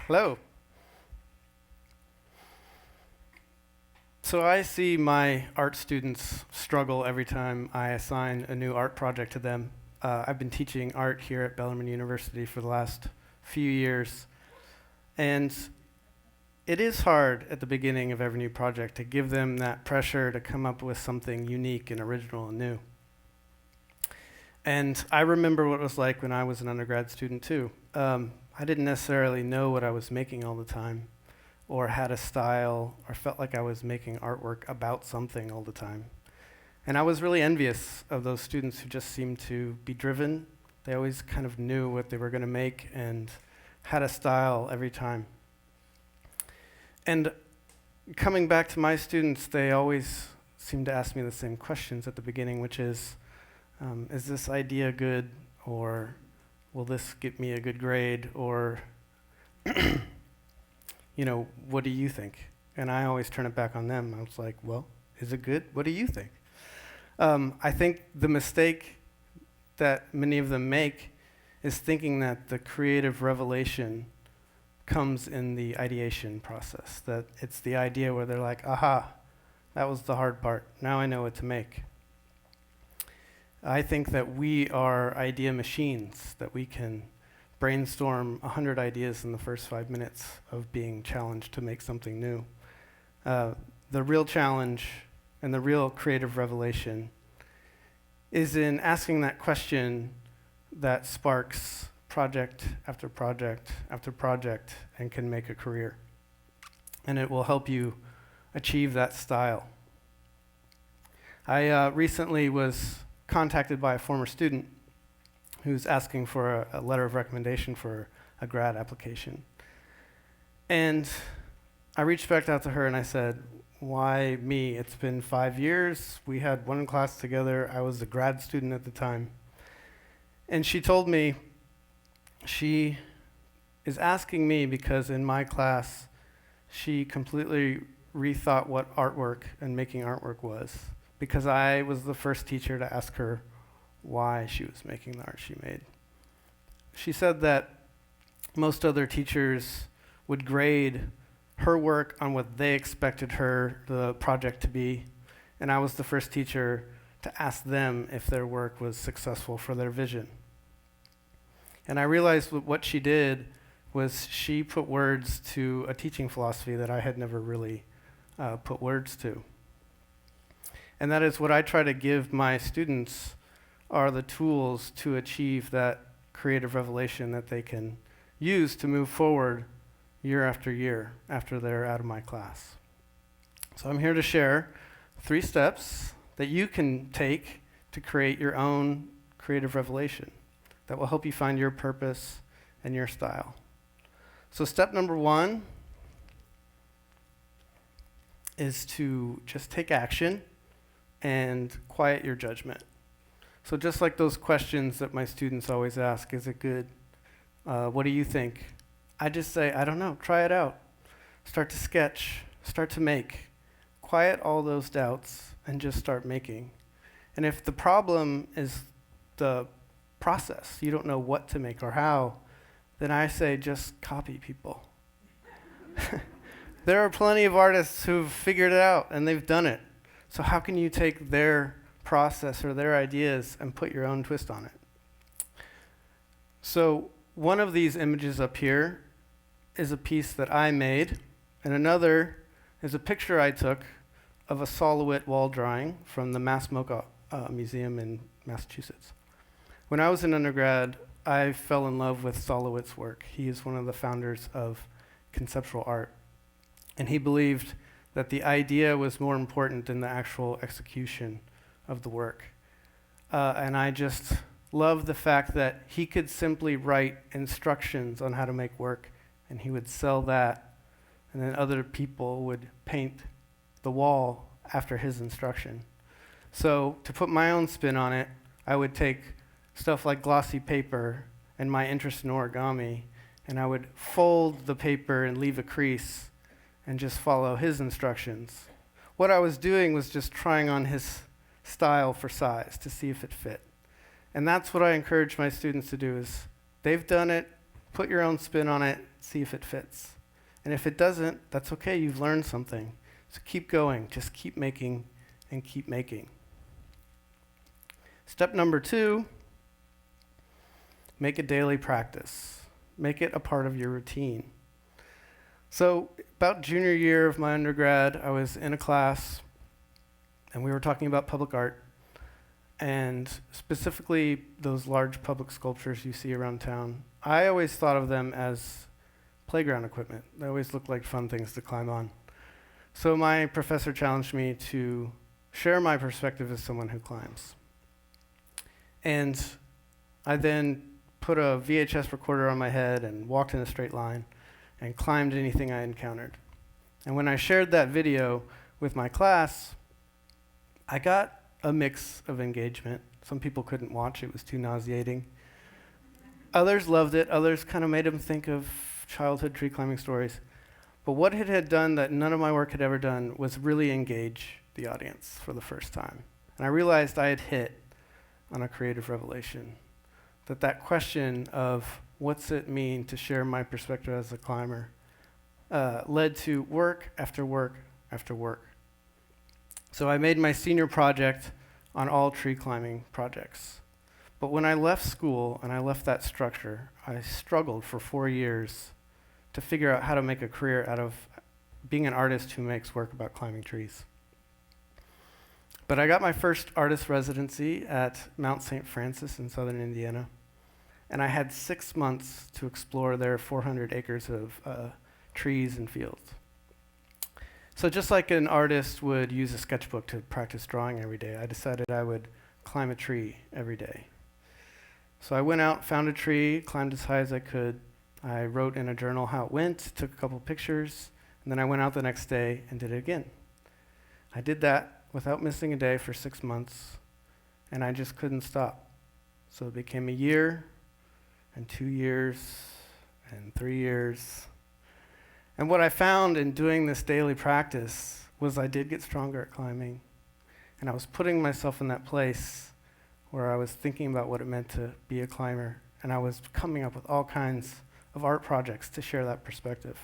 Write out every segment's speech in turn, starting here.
Hello. So I see my art students struggle every time I assign a new art project to them. I've been teaching art here at Bellarmine University for the last few years, and it is hard at the beginning of every new project to give them that pressure to come up with something unique and original and new. And I remember what it was like when I was an undergrad student too. I didn't necessarily know what I was making all the time, or had a style, or felt like I was making artwork about something all the time. And I was really envious of those students who just seemed to be driven. They always kind of knew what they were going to make and had a style every time. And coming back to my students, they always seem to ask me the same questions at the beginning, which is this idea good, or will this get me a good grade, or what do you think? And I always turn it back on them. I was like, well, is it good? What do you think? I think the mistake that many of them make is thinking that the creative revelation comes in the ideation process, that it's the idea where they're like, aha, that was the hard part. Now I know what to make. I think that we are idea machines, that we can brainstorm 100 ideas in the first 5 minutes of being challenged to make something new. The real challenge and the real creative revelation is in asking that question that sparks project after project after project and can make a career. And it will help you achieve that style. I recently was contacted by a former student who's asking for a letter of recommendation for a grad application. And I reached back out to her and I said, why me? It's been 5 years. We had one class together. I was a grad student at the time. And she told me she is asking me because in my class, she completely rethought what artwork and making artwork was, because I was the first teacher to ask her why she was making the art she made. She said that most other teachers would grade her work on what they expected the project to be, and I was the first teacher to ask them if their work was successful for their vision. And I realized what she did was she put words to a teaching philosophy that I had never really put words to. And that is what I try to give my students are the tools to achieve that creative revelation that they can use to move forward year after year after they're out of my class. So I'm here to share 3 steps that you can take to create your own creative revelation that will help you find your purpose and your style. So step number 1 is to just take action and quiet your judgment. So just like those questions that my students always ask, is it good? What do you think? I just say, I don't know, try it out. Start to sketch, start to make. Quiet all those doubts and just start making. And if the problem is the process, you don't know what to make or how, then I say just copy people. There are plenty of artists who've figured it out and they've done it. So how can you take their process or their ideas and put your own twist on it? So one of these images up here is a piece that I made, and another is a picture I took of a Solowit wall drawing from the Mass MoCA Museum in Massachusetts. When I was an undergrad, I fell in love with Solowit's work. He is one of the founders of conceptual art, and he believed that the idea was more important than the actual execution of the work. And I just love the fact that he could simply write instructions on how to make work, and he would sell that, and then other people would paint the wall after his instruction. So to put my own spin on it, I would take stuff like glossy paper and my interest in origami, and I would fold the paper and leave a crease and just follow his instructions. What I was doing was just trying on his style for size to see if it fit. And that's what I encourage my students to do is, they've done it, put your own spin on it, see if it fits. And if it doesn't, that's okay, you've learned something. So keep going, just keep making and keep making. Step number 2, make a daily practice. Make it a part of your routine. So about junior year of my undergrad, I was in a class and we were talking about public art, and specifically those large public sculptures you see around town. I always thought of them as playground equipment. They always looked like fun things to climb on. So my professor challenged me to share my perspective as someone who climbs. And I then put a VHS recorder on my head and walked in a straight line and climbed anything I encountered. And when I shared that video with my class, I got a mix of engagement. Some people couldn't watch, it was too nauseating. Others loved it, others kind of made them think of childhood tree climbing stories. But what it had done that none of my work had ever done was really engage the audience for the first time. And I realized I had hit on a creative revelation. That question of what's it mean to share my perspective as a climber led to work after work after work. So I made my senior project on all tree climbing projects. But when I left school and I left that structure, I struggled for 4 years to figure out how to make a career out of being an artist who makes work about climbing trees. But I got my first artist residency at Mount St. Francis in southern Indiana, and I had 6 months to explore their 400 acres of trees and fields. So just like an artist would use a sketchbook to practice drawing every day, I decided I would climb a tree every day. So I went out, found a tree, climbed as high as I could. I wrote in a journal how it went, took a couple pictures, and then I went out the next day and did it again. I did that without missing a day for 6 months, and I just couldn't stop. So it became a year, and 2 years, and 3 years. And what I found in doing this daily practice was I did get stronger at climbing, and I was putting myself in that place where I was thinking about what it meant to be a climber, and I was coming up with all kinds of art projects to share that perspective.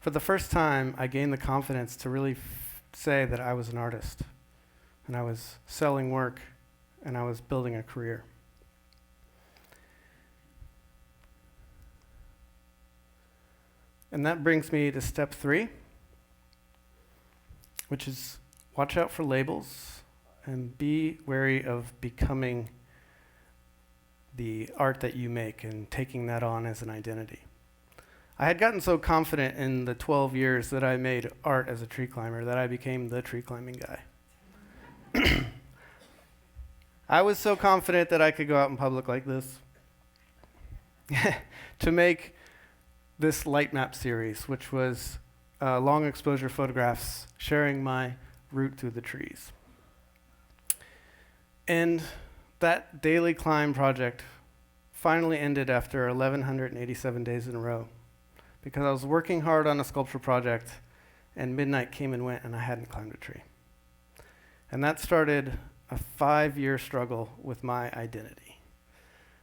For the first time, I gained the confidence to really say that I was an artist, and I was selling work, and I was building a career. And that brings me to step 3, which is watch out for labels and be wary of becoming the art that you make and taking that on as an identity. I had gotten so confident in the 12 years that I made art as a tree climber that I became the tree climbing guy. I was so confident that I could go out in public like this to make this light map series, which was long exposure photographs sharing my route through the trees. And that daily climb project finally ended after 1,187 days in a row, because I was working hard on a sculpture project and midnight came and went and I hadn't climbed a tree. And that started a 5-year struggle with my identity.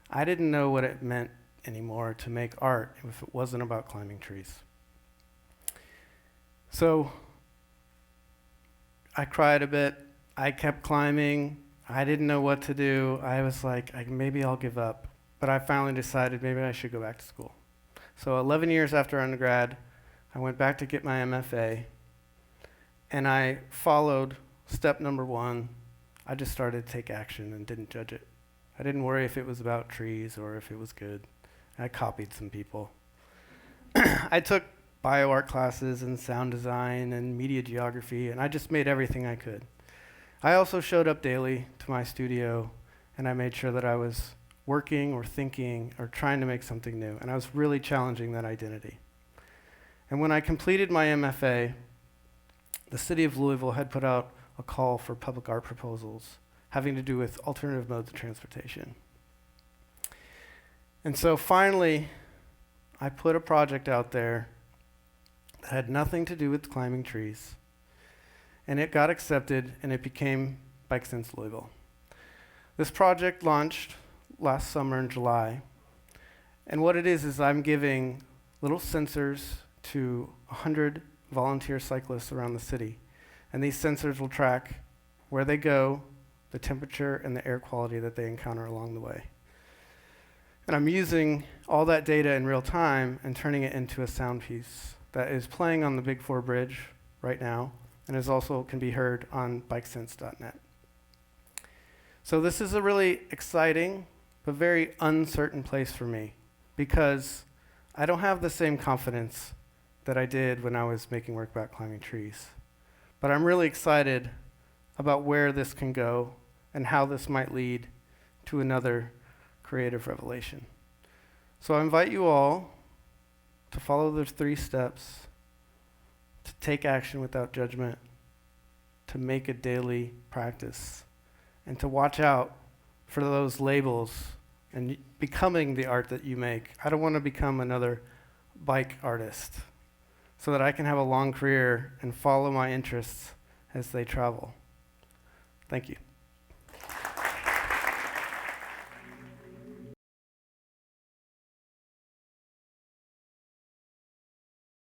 I didn't know what it meant anymore to make art if it wasn't about climbing trees. So I cried a bit. I kept climbing. I didn't know what to do. I was like, maybe I'll give up. But I finally decided maybe I should go back to school. So 11 years after undergrad, I went back to get my MFA, and I followed step number 1. I just started to take action and didn't judge it. I didn't worry if it was about trees or if it was good. I copied some people. I took bioart classes and sound design and media geography, and I just made everything I could. I also showed up daily to my studio, and I made sure that I was working or thinking or trying to make something new, and I was really challenging that identity. And when I completed my MFA, the city of Louisville had put out a call for public art proposals having to do with alternative modes of transportation. And so finally, I put a project out there that had nothing to do with climbing trees, and it got accepted, and it became Bike Sense Louisville. This project launched last summer in July, and what it is I'm giving little sensors to 100 volunteer cyclists around the city. And these sensors will track where they go, the temperature, and the air quality that they encounter along the way. And I'm using all that data in real time and turning it into a sound piece that is playing on the Big 4 bridge right now, and is also can be heard on bikesense.net. So this is a really exciting but very uncertain place for me, because I don't have the same confidence that I did when I was making work about climbing trees. But I'm really excited about where this can go and how this might lead to another creative revelation. So I invite you all to follow the 3 steps, to take action without judgment, to make a daily practice, and to watch out for those labels and becoming the art that you make. I don't want to become another bike artist, so that I can have a long career and follow my interests as they travel. Thank you.